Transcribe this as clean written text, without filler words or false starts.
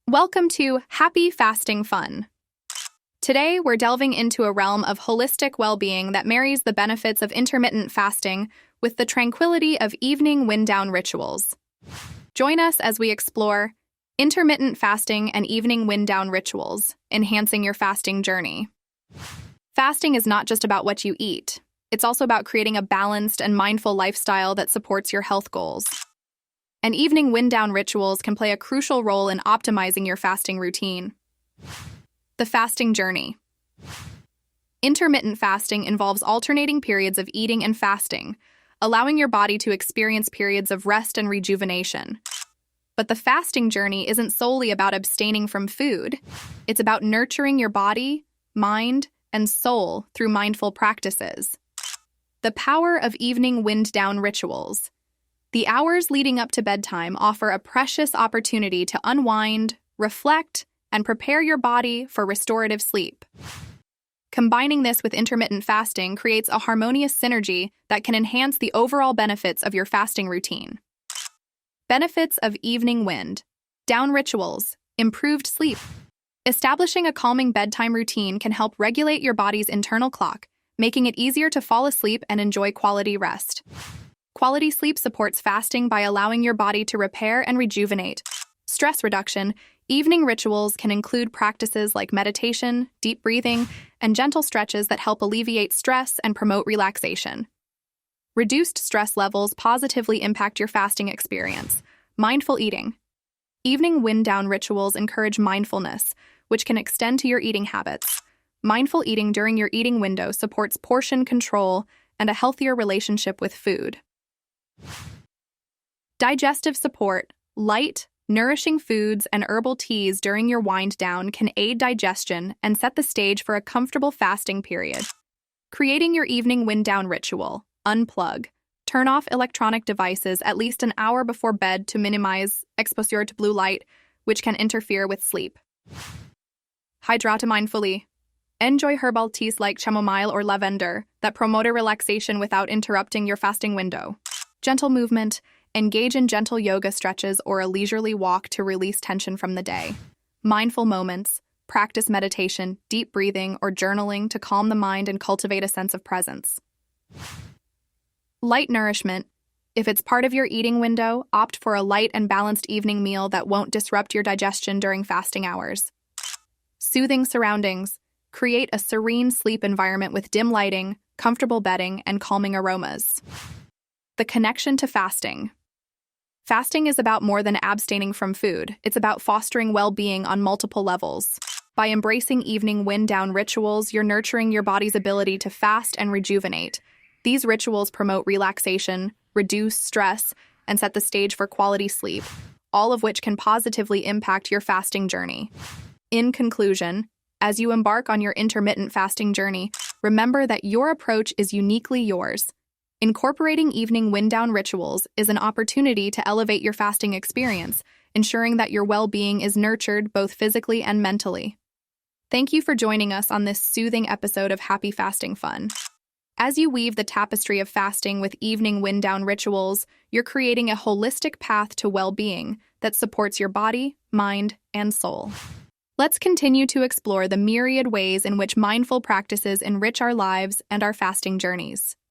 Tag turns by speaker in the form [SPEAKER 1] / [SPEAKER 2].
[SPEAKER 1] Welcome to Happy Fasting Fun. Today, we're delving into a realm of holistic well-being that marries the benefits of intermittent fasting with the tranquility of evening wind-down rituals. Join us as we explore intermittent fasting and evening wind-down rituals, enhancing your fasting journey. Fasting is not just about what you eat. It's also about creating a balanced and mindful lifestyle that supports your health goals. And evening wind-down rituals can play a crucial role in optimizing your fasting routine. The fasting journey. Intermittent fasting involves alternating periods of eating and fasting, allowing your body to experience periods of rest and rejuvenation. But the fasting journey isn't solely about abstaining from food. It's about nurturing your body, mind, and soul through mindful practices. The power of evening wind-down rituals. The hours leading up to bedtime offer a precious opportunity to unwind, reflect, and prepare your body for restorative sleep. Combining this with intermittent fasting creates a harmonious synergy that can enhance the overall benefits of your fasting routine. Benefits of evening wind-down rituals. Improved sleep. Establishing a calming bedtime routine can help regulate your body's internal clock, making it easier to fall asleep and enjoy quality rest. Quality sleep supports fasting by allowing your body to repair and rejuvenate. Stress reduction. Evening rituals can include practices like meditation, deep breathing, and gentle stretches that help alleviate stress and promote relaxation. Reduced stress levels positively impact your fasting experience. Mindful eating. Evening wind-down rituals encourage mindfulness, which can extend to your eating habits. Mindful eating during your eating window supports portion control and a healthier relationship with food. Digestive support. Light, nourishing foods and herbal teas during your wind down can aid digestion and set the stage for a comfortable fasting period. Creating your evening wind down ritual. Unplug. Turn off electronic devices at least an hour before bed to minimize exposure to blue light, which can interfere with sleep. Hydrate mindfully. Enjoy herbal teas like chamomile or lavender that promote relaxation without interrupting your fasting window. Gentle movement. Engage in gentle yoga stretches or a leisurely walk to release tension from the day. Mindful moments. Practice meditation, deep breathing, or journaling to calm the mind and cultivate a sense of presence. Light nourishment. If it's part of your eating window, opt for a light and balanced evening meal that won't disrupt your digestion during fasting hours. Soothing surroundings. Create a serene sleep environment with dim lighting, comfortable bedding, and calming aromas. The connection to fasting. Fasting is about more than abstaining from food. It's about fostering well-being on multiple levels. By embracing evening wind-down rituals, you're nurturing your body's ability to fast and rejuvenate. These rituals promote relaxation, reduce stress, and set the stage for quality sleep, all of which can positively impact your fasting journey. In conclusion, as you embark on your intermittent fasting journey, remember that your approach is uniquely yours. Incorporating evening wind-down rituals is an opportunity to elevate your fasting experience, ensuring that your well-being is nurtured both physically and mentally. Thank you for joining us on this soothing episode of Happy Fasting Fun. As you weave the tapestry of fasting with evening wind-down rituals, you're creating a holistic path to well-being that supports your body, mind, and soul. Let's continue to explore the myriad ways in which mindful practices enrich our lives and our fasting journeys.